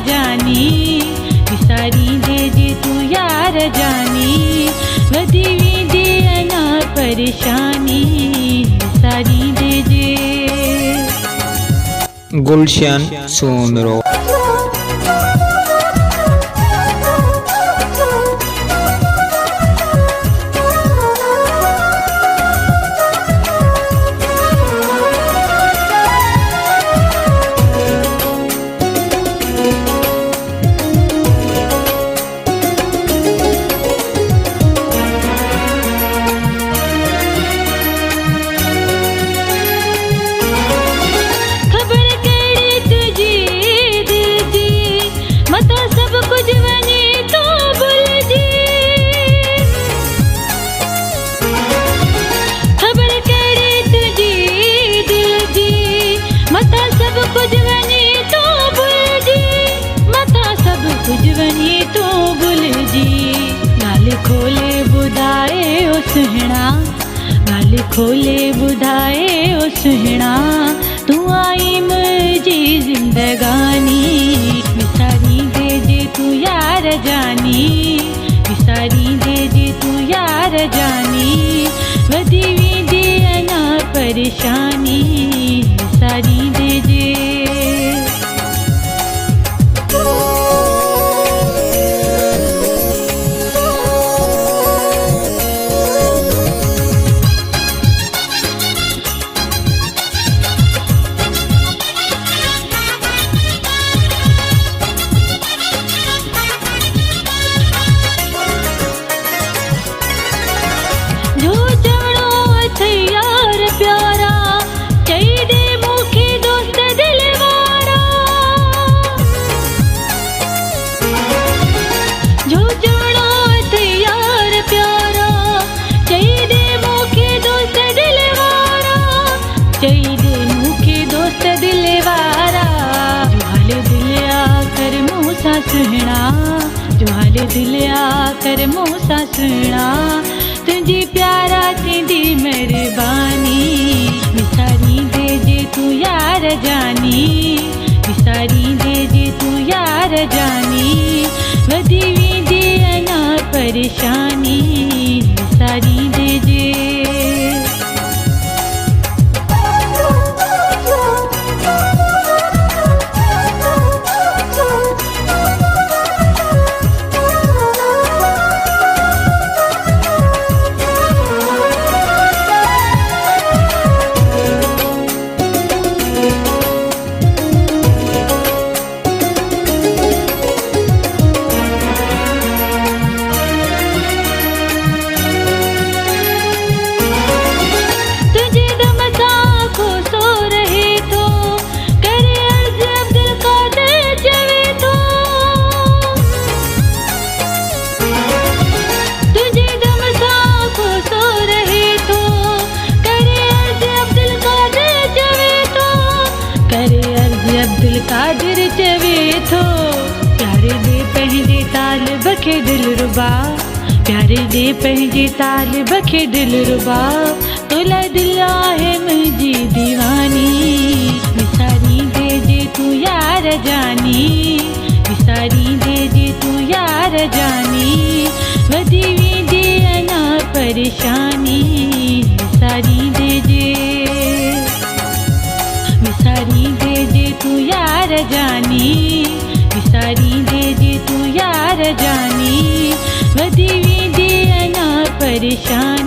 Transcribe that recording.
जानी, विसारी दे जे तू यार जानी, वधी वेंदी अञा परेशानी, विसारी दे जे। गुलशन सोमरो। खोले बुधाए ओ सुहिणा, तू आई मुझी जिंदगानी, विसारी दे जे तू यार जानी, विसारी दे जे तू यार जानी, वधी वेंदी अञा परेशानी, विसारी दे जे। सुहिणा जो हाल दिल आकर मूंसां सुहिणा, तुंहिंजी प्यारा थींदी महिरबानी, विसारी दे जे तू यार जानी, विसारी दे जे तू यार जानी, वधी वेंदी अञा परेशानी, विसारी दे जे। कादिर चवे थो, प्यारे दे पंहिंजे तालिब खे दिल रुबा, प्यारे दे पंहिंजे तालिब खे दिल रुबा, तोला दिल आहे मुंहिंजी दीवानी, विसारी दे जे तू यार जानी, विसारी दे जे तू यार जानी, वधी वेंदी अञा परेशानी, विसारी दे जे। विसारी दे जे तू यार जानी, विसारी दे जे तू यार जानी, वधी वेंदी अञा परेशानी।